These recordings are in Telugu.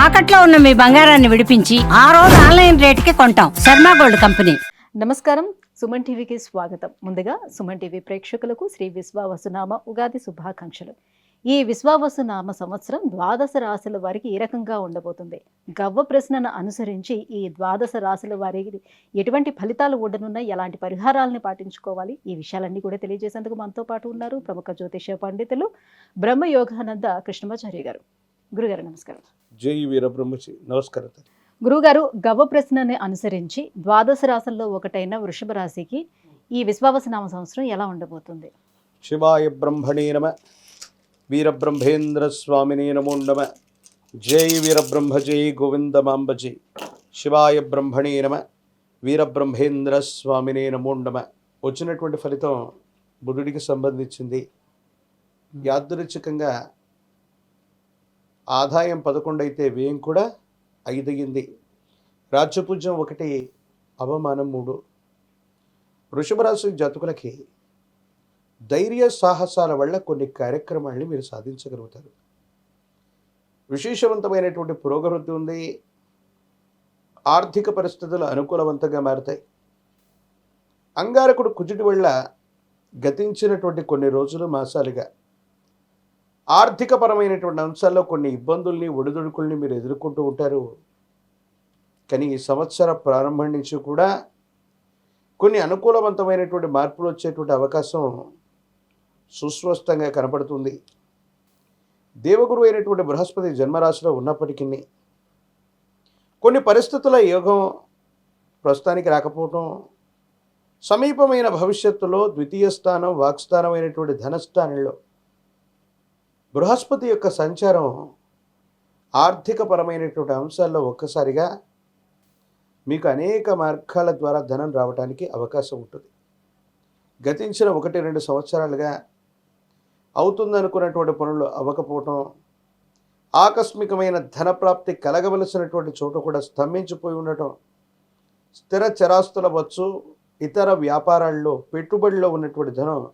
తాకట్లో ఉన్న మీ బంగారాన్ని విడిపించి ఆ రోజు ఆన్లైన్ రేటుకి కొంటాం. Sharma gold company. నమస్కారం, సుమన్ టీవీకి స్వాగతం. ముందుగా సుమన్ టీవీ ప్రేక్షకులకు శ్రీ విశ్వావసునామ ఉగాది శుభాకాంక్షలు. ఈ విశ్వావసునామ సంవత్సరం ద్వాదశ రాశుల వారికి ఏ రకంగా ఉండబోతుంది, గవ్వ ప్రశ్నను అనుసరించి ఈ ద్వాదశ రాశుల వారికి ఎటువంటి ఫలితాలు ఉండనున్నాయి, ఎలాంటి పరిహారాలను పాటించుకోవాలి, ఈ విషయాలన్నీ కూడా తెలియజేసేందుకు మనతో పాటు ఉన్నారు ప్రముఖ జ్యోతిష పండితులు బ్రహ్మయోగానంద కృష్ణమాచార్య గారు. గురుగారు నమస్కారం. జై వీరబ్రహ్మచి. నమస్కారం. గురుగారు, గవ్వ ప్రశ్నని అనుసరించి ద్వాదశ రాశుల్లో ఒకటైన వృషభ రాశికి ఈ విశ్వావసునామ సంవత్సరం ఎలా ఉండబోతుంది? శివాయ బ్రహ్మణే నమ, వీరబ్రహ్మేంద్ర స్వామినే నమో నమ. జై వీరబ్రహ్మ జై గోవిందమాంబజీ. శివాయ బ్రహ్మణే నమ, వీరబ్రహ్మేంద్ర స్వామినే నమో నమ. వచ్చినటువంటి ఫలితం బుధుడికి సంబంధించింది. యాదృచ్ఛికంగా ఆదాయం 11 అయితే వ్యయం కూడా 5 అయ్యింది. రాజ్యపూజ్యం 1, అవమానం 3. వృషభ రాశి జాతకులకి ధైర్య సాహసాల వల్ల కొన్ని కార్యక్రమాలని మీరు సాధించగలుగుతారు. విశేషవంతమైనటువంటి పురోగతి ఉంది. ఆర్థిక పరిస్థితులు అనుకూలవంతంగా మారుతాయి. అంగారకుడు కుజుడి వల్ల గతించినటువంటి కొన్ని రోజులు మాసాలుగా ఆర్థికపరమైనటువంటి అంశాల్లో కొన్ని ఇబ్బందుల్ని ఒడిదుడుకుల్ని మీరు ఎదుర్కొంటూ ఉంటారు. కానీ ఈ సంవత్సర ప్రారంభం నుంచి కూడా కొన్ని అనుకూలవంతమైనటువంటి మార్పులు వచ్చేటువంటి అవకాశం సుస్పష్టంగా కనపడుతుంది. దేవగురు అయినటువంటి బృహస్పతి జన్మరాశిలో ఉన్నప్పటికీ కొన్ని పరిస్థితుల యోగం ప్రస్తుతానికి రాకపోవటం, సమీపమైన భవిష్యత్తులో ద్వితీయ స్థానం వాక్స్థానం అయినటువంటి ధనస్థానంలో బృహస్పతి యొక్క సంచారం ఆర్థికపరమైనటువంటి అంశాల్లో ఒక్కసారిగా మీకు అనేక మార్గాల ద్వారా ధనం రావడానికి అవకాశం ఉంటుంది. గతించిన 1-2 సంవత్సరాలుగా అవుతుందనుకున్నటువంటి పనులు అవ్వకపోవటం, ఆకస్మికమైన ధనప్రాప్తి కలగవలసినటువంటి చోట కూడా స్తంభించిపోయి ఉండటం, స్థిర చరాస్తుల వచ్చు ఇతర వ్యాపారాల్లో పెట్టుబడిలో ఉన్నటువంటి ధనం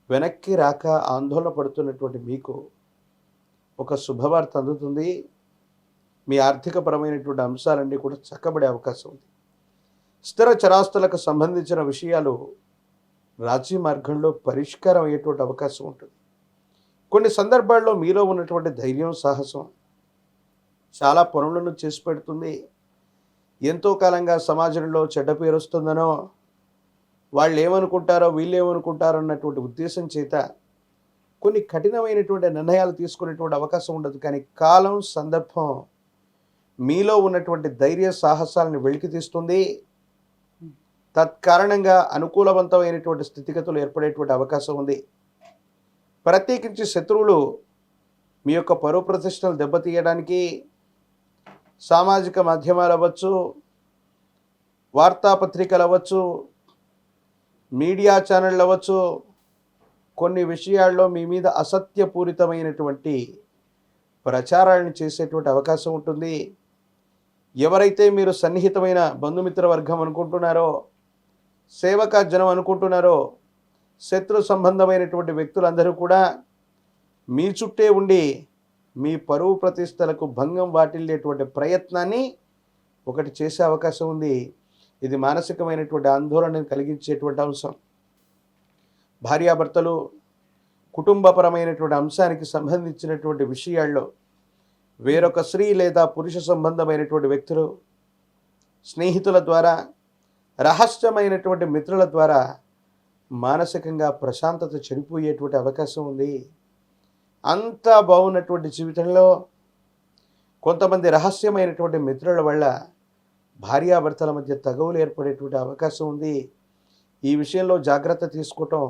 వెనక్కి రాక ఆందోళన పడుతున్నటువంటి మీకు ఒక శుభవార్త అందుతుంది. మీ ఆర్థికపరమైనటువంటి అంశాలన్నీ కూడా చక్కబడే అవకాశం ఉంది. స్థిర చరాస్తులకు సంబంధించిన విషయాలు రాజీ మార్గంలో పరిష్కారం అయ్యేటువంటి అవకాశం ఉంటుంది. కొన్ని సందర్భాల్లో మీలో ఉన్నటువంటి ధైర్యం సాహసం చాలా పనులను చేసి పెడుతుంది. ఎంతో కాలంగా సమాజంలో చెడ్డ పేరు వస్తుందనో, వాళ్ళు ఏమనుకుంటారో వీళ్ళు ఏమనుకుంటారో అన్నటువంటి ఉద్దేశం చేత కొన్ని కఠినమైనటువంటి నిర్ణయాలు తీసుకునేటువంటి అవకాశం ఉండదు. కానీ కాలం సందర్భం మీలో ఉన్నటువంటి ధైర్య సాహసాలను వెలికి తీస్తుంది. తత్కారణంగా అనుకూలవంతమైనటువంటి స్థితిగతులు ఏర్పడేటువంటి అవకాశం ఉంది. ప్రత్యేకించి శత్రువులు మీ యొక్క పరువు ప్రతిష్టలు దెబ్బతీయడానికి సామాజిక మాధ్యమాలు అవ్వచ్చు, వార్తాపత్రికలు అవ్వచ్చు, మీడియా ఛానళ్ళు అవ్వచ్చు, కొన్ని విషయాల్లో మీ మీద అసత్యపూరితమైనటువంటి ప్రచారాలను చేసేటువంటి అవకాశం ఉంటుంది. ఎవరైతే మీరు సన్నిహితమైన బంధుమిత్ర వర్గం అనుకుంటున్నారో, సేవక జనం అనుకుంటున్నారో, శత్రు సంబంధమైనటువంటి వ్యక్తులందరూ కూడా మీ చుట్టే ఉండి మీ పరువు ప్రతిష్టలకు భంగం వాటిల్లేటువంటి ప్రయత్నాన్ని ఒకటి చేసే అవకాశం ఉంది. ఇది మానసికమైనటువంటి ఆందోళనను కలిగించేటువంటి అంశం. భార్యాభర్తలు కుటుంబపరమైనటువంటి అంశానికి సంబంధించినటువంటి విషయాల్లో వేరొక స్త్రీ లేదా పురుష సంబంధమైనటువంటి వ్యక్తులు, స్నేహితుల ద్వారా, రహస్యమైనటువంటి మిత్రుల ద్వారా మానసికంగా ప్రశాంతత చెడిపోయేటువంటి అవకాశం ఉంది. అంతా బాగున్నటువంటి జీవితంలో కొంతమంది రహస్యమైనటువంటి మిత్రుల వల్ల భార్యాభర్తల మధ్య తగవులు ఏర్పడేటువంటి అవకాశం ఉంది. ఈ విషయంలో జాగ్రత్త తీసుకోవటం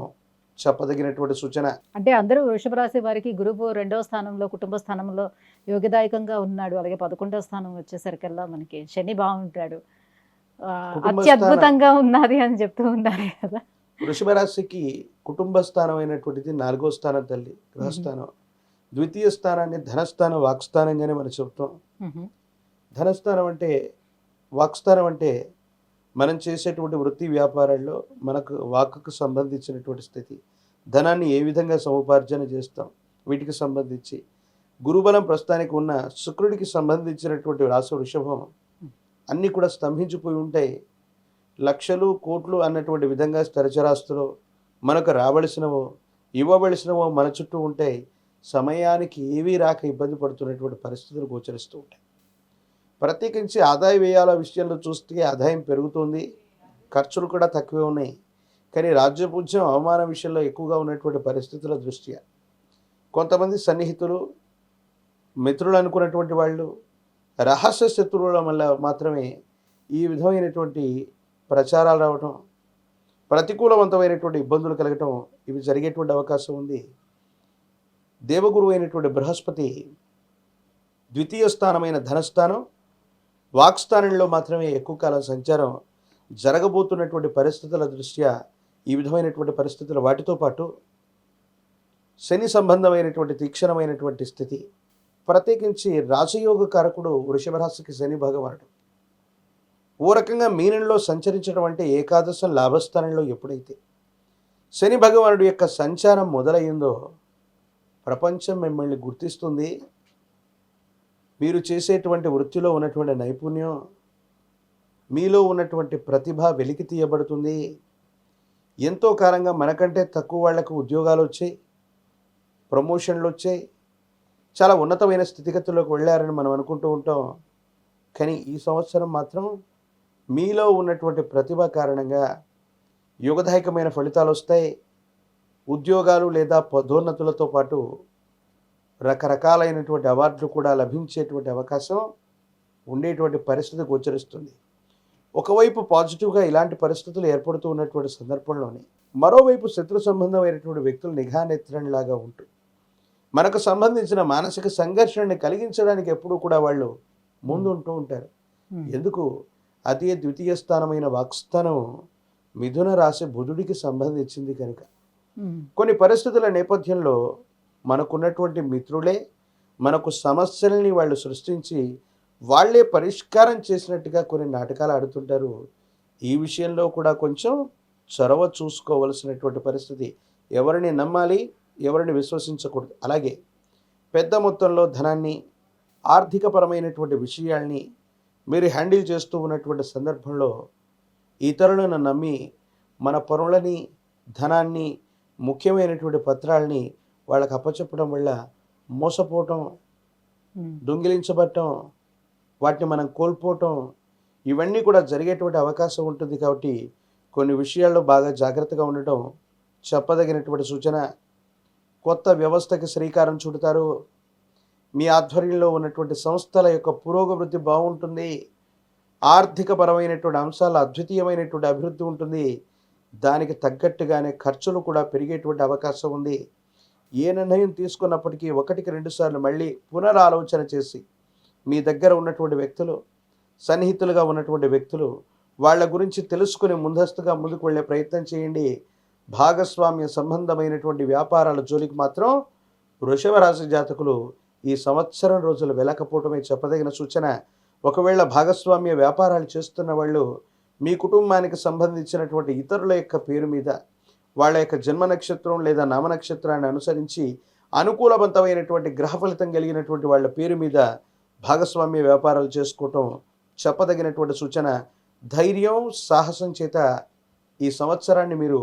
చెప్పదగినటువంటి సూచన. అంటే అందరూ వృషభ రాశి వారికి గురువు 2వ స్థానంలో కుటుంబ స్థానంలో యోగదాయకంగా ఉన్నాడు. అలాగే 11వ స్థానం వచ్చేసరికల్లా మనకి శని బాగుంటాడు, అత్యద్భుతంగా ఉన్నది అని చెప్తూ ఉన్నారు కదా. వృషభ రాశికి కుటుంబ స్థానం అయినటువంటిది 4వ స్థానం తల్లి, గృహస్థానం. ద్వితీయ స్థానాన్ని ధనస్థానం వాక్స్థానంగానే మనం చెప్తాం. ధనస్థానం అంటే, వాక్స్థానం అంటే మనం చేసేటువంటి వృత్తి వ్యాపారాల్లో మనకు వాక్కు సంబంధించినటువంటి స్థితి, ధనాన్ని ఏ విధంగా సముపార్జన చేస్తాం వీటికి సంబంధించి గురుబలం ప్రస్తుతానికి ఉన్న శుక్రుడికి సంబంధించినటువంటి రాశి వృషభం అన్నీ కూడా స్తంభించిపోయి ఉంటాయి. లక్షలు కోట్లు అన్నటువంటి విధంగా స్థిరచరాస్తులు మనకు రావలసినవో ఇవ్వవలసినవో మన చుట్టూ ఉంటాయి. సమయానికి ఏవీ రాక ఇబ్బంది పడుతున్నటువంటి పరిస్థితులు గోచరిస్తూ ఉంటాయి. ప్రత్యేకించి ఆదాయ వ్యయాల విషయంలో చూస్తే ఆదాయం పెరుగుతుంది, ఖర్చులు కూడా తక్కువే ఉన్నాయి. కానీ రాజ్యపూజ్యం అవమానం విషయంలో ఎక్కువగా ఉన్నటువంటి పరిస్థితుల దృష్ట్యా కొంతమంది సన్నిహితులు మిత్రులు అనుకున్నటువంటి వాళ్ళు రహస్య శత్రువుల వల్ల మాత్రమే ఈ విధమైనటువంటి ప్రచారాలు రావటం, ప్రతికూలవంతమైనటువంటి ఇబ్బందులు కలగటం ఇవి జరిగేటువంటి అవకాశం ఉంది. దేవగురువు అయినటువంటి బృహస్పతి ద్వితీయ స్థానమైన ధనస్థానం వాక్స్థానంలో మాత్రమే ఎక్కువ కాలం సంచారం జరగబోతున్నటువంటి పరిస్థితుల దృష్ట్యా ఈ విధమైనటువంటి పరిస్థితులు వాటితో పాటు శని సంబంధమైనటువంటి తీక్షణమైనటువంటి స్థితి, ప్రత్యేకించి రాజయోగ కారకుడు వృషభ రాశికి శని భగవానుడు ఓ రకంగా మీనంలో సంచరించడం అంటే ఏకాదశం లాభస్థానంలో ఎప్పుడైతే శని భగవానుడి యొక్క సంచారం మొదలయ్యిందో ప్రపంచం మిమ్మల్ని గుర్తిస్తుంది. మీరు చేసేటువంటి వృత్తిలో ఉన్నటువంటి నైపుణ్యం, మీలో ఉన్నటువంటి ప్రతిభ వెలికి తీయబడుతుంది. ఎంతో కాలంగా మనకంటే తక్కువ వాళ్లకు ఉద్యోగాలు వచ్చాయి, ప్రమోషన్లు వచ్చాయి, చాలా ఉన్నతమైన స్థితిగతుల్లోకి వెళ్ళారని మనం అనుకుంటూ ఉంటాం. కానీ ఈ సంవత్సరం మాత్రం మీలో ఉన్నటువంటి ప్రతిభ కారణంగా యుగదాయకమైన ఫలితాలు వస్తాయి. ఉద్యోగాలు లేదా పదోన్నతులతో పాటు రకరకాలైనటువంటి అవార్డులు కూడా లభించేటువంటి అవకాశం ఉండేటువంటి పరిస్థితి గోచరిస్తుంది. ఒకవైపు పాజిటివ్గా ఇలాంటి పరిస్థితులు ఏర్పడుతూ ఉన్నటువంటి సందర్భంలోనే మరోవైపు శత్రు సంబంధమైనటువంటి వ్యక్తులు నిఘానేత్రంలాగా ఉంటూ మనకు సంబంధించిన మానసిక సంఘర్షణని కలిగించడానికి ఎప్పుడూ కూడా వాళ్ళు ముందుంటూ ఉంటారు. ఎందుకు? అదే ద్వితీయ స్థానమైన వాక్స్థానం మిథున రాశి బుధుడికి సంబంధించింది కనుక కొన్ని పరిస్థితుల నేపథ్యంలో మనకున్నటువంటి మిత్రులే మనకు సమస్యల్ని వాళ్ళు సృష్టించి వాళ్ళే పరిష్కారం చేసినట్టుగా కొన్ని నాటకాలు ఆడుతుంటారు. ఈ విషయంలో కూడా కొంచెం చొరవ చూసుకోవలసినటువంటి పరిస్థితి. ఎవరిని నమ్మాలి, ఎవరిని విశ్వసించకూడదు. అలాగే పెద్ద మొత్తంలో ధనాన్ని, ఆర్థికపరమైనటువంటి విషయాల్ని మీరు హ్యాండిల్ చేస్తూ ఉన్నటువంటి సందర్భంలో ఇతరులను నమ్మి మన పనులని, ధనాన్ని, ముఖ్యమైనటువంటి పత్రాలని వాళ్ళకి అప్పచెప్పడం వల్ల మోసపోవటం, దొంగిలించబడటం, వాటిని మనం కోల్పోవటం ఇవన్నీ కూడా జరిగేటువంటి అవకాశం ఉంటుంది. కాబట్టి కొన్ని విషయాల్లో బాగా జాగ్రత్తగా ఉండటం చెప్పదగినటువంటి సూచన. కొత్త వ్యవస్థకి శ్రీకారం చుడతారు. మీ ఆధ్వర్యంలో ఉన్నటువంటి సంస్థల యొక్క పురోగతి బాగుంటుంది. ఆర్థికపరమైనటువంటి అంశాల అద్వితీయమైనటువంటి అభివృద్ధి ఉంటుంది. దానికి తగ్గట్టుగానే ఖర్చులు కూడా పెరిగేటువంటి అవకాశం ఉంది. ఏ నిర్ణయం తీసుకున్నప్పటికీ 1-2 సార్లు మళ్ళీ పునరాలోచన చేసి మీ దగ్గర ఉన్నటువంటి వ్యక్తులు, సన్నిహితులుగా ఉన్నటువంటి వ్యక్తులు వాళ్ళ గురించి తెలుసుకుని ముందస్తుగా ముందుకు వెళ్ళే ప్రయత్నం చేయండి. భాగస్వామ్య సంబంధమైనటువంటి వ్యాపారాల జోలికి మాత్రం వృషభ రాశి జాతకులు ఈ సంవత్సరం రోజులు వెళ్ళకపోవటమే చెప్పదగిన సూచన. ఒకవేళ భాగస్వామ్య వ్యాపారాలు చేస్తున్న వాళ్ళు మీ కుటుంబానికి సంబంధించినటువంటి ఇతరుల యొక్క పేరు మీద వాళ్ళ యొక్క జన్మ నక్షత్రం లేదా నామ నక్షత్రాన్ని అనుసరించి అనుకూలవంతమైనటువంటి గ్రహ ఫలితం కలిగినటువంటి వాళ్ళ పేరు మీద భాగస్వామ్య వ్యాపారాలు చేసుకోవటం చెప్పదగినటువంటి సూచన. ధైర్యం, సాహసం చేత ఈ సంవత్సరాన్ని మీరు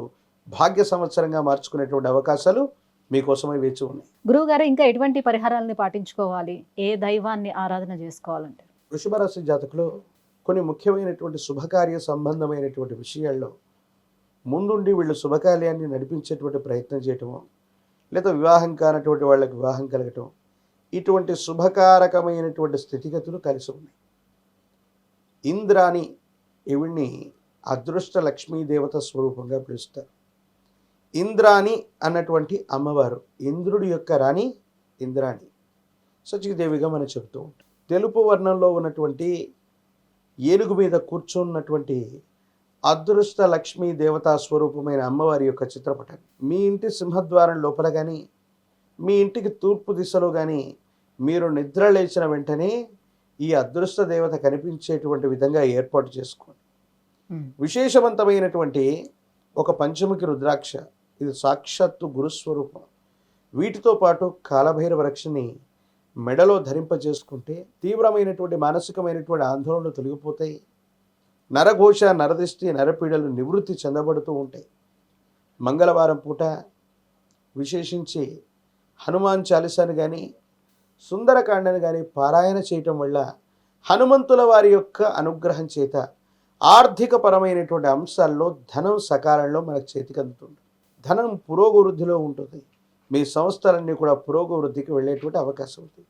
భాగ్య సంవత్సరంగా మార్చుకునేటువంటి అవకాశాలు మీకోసమై వేచి ఉన్నాయి. గురువుగారు, ఇంకా ఎటువంటి పరిహారాలని పాటించుకోవాలి? ఏ దైవాన్ని ఆరాధన చేసుకోవాలంటే? వృషభ రాశి జాతకులు కొన్ని ముఖ్యమైనటువంటి శుభకార్య సంబంధమైనటువంటి విషయాల్లో ముందుండి వీళ్ళు శుభకార్యాన్ని నడిపించేటువంటి ప్రయత్నం చేయటము, లేదా వివాహం కానటువంటి వాళ్ళకి వివాహం కలగటం, ఇటువంటి శుభకారకమైనటువంటి స్థితిగతులు కలిసి ఉన్నాయి. ఇంద్రాణి ఈవిడ్ని అదృష్ట లక్ష్మీదేవత స్వరూపంగా పిలుస్తారు. ఇంద్రాణి అన్నటువంటి అమ్మవారు ఇంద్రుడి యొక్క రాణి ఇంద్రాణి సచిదేవిగా మనం చెబుతూ ఉంటాం. తెలుపు వర్ణంలో ఉన్నటువంటి ఏనుగు మీద కూర్చున్నటువంటి అదృష్ట లక్ష్మీ దేవతా స్వరూపమైన అమ్మవారి యొక్క చిత్రపటాన్ని మీ ఇంటి సింహద్వారం లోపల కానీ, మీ ఇంటికి తూర్పు దిశలో కానీ మీరు నిద్ర లేచిన వెంటనే ఈ అదృష్ట దేవత కనిపించేటువంటి విధంగా ఏర్పాటు చేసుకోండి. విశేషవంతమైనటువంటి ఒక పంచముఖి రుద్రాక్ష, ఇది సాక్షాత్తు గురుస్వరూపం. వీటితో పాటు కాలభైరవ రక్షని మెడలో ధరింపజేసుకుంటే తీవ్రమైనటువంటి మానసికమైనటువంటి ఆందోళనలు తొలగిపోతాయి. నరఘోష, నరదిష్టి, నరపీడలు నివృత్తి చెందబడుతూ ఉంటాయి. మంగళవారం పూట విశేషించి హనుమాన్ చాలీసాను కానీ సుందరకాండను కానీ పారాయణ చేయటం వల్ల హనుమంతుల వారి యొక్క అనుగ్రహం చేత ఆర్థికపరమైనటువంటి అంశాల్లో ధనం సకాలంలో మనకు చేతికి అందుతుంది. ధనం పురోగవృద్ధిలో ఉంటుంది. మీ సంస్థలన్నీ కూడా పురోగవృద్ధికి వెళ్ళేటువంటి అవకాశం ఉంది.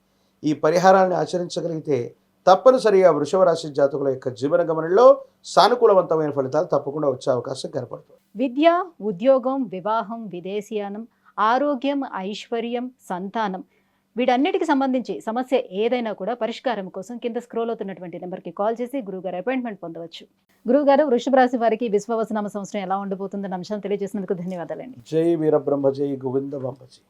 ఈ పరిహారాన్ని ఆచరించగలిగితే తప్పనిసరిగా వృషభ రాశి జాతకుల యొక్క జీవన గమనంలో సానుకూలవంతమైన ఫలితాలు తప్పకుండా వచ్చే అవకాశం కనపడుతుంది. విద్య, ఉద్యోగం, వివాహం, విదేశీయానం, ఆరోగ్యం, ఐశ్వర్యం, సంతానం వీటన్నిటికి సంబంధించి సమస్య ఏదైనా కూడా పరిష్కారం కోసం కింద స్క్రోల్ అవుతున్నటువంటి నెంబర్కి కాల్ చేసి గురువుగారు అపాయింట్మెంట్ పొందవచ్చు. గురువుగారు, వృషభ రాశి వారికి విశ్వావసునామ సంవత్సరం ఎలా ఉండబోతుందన్న అంశాన్ని తెలియజేసినందుకు ధన్యవాదాలండి. జై వీరబ్రహ్మ, జై గోవింద బాంబజీ.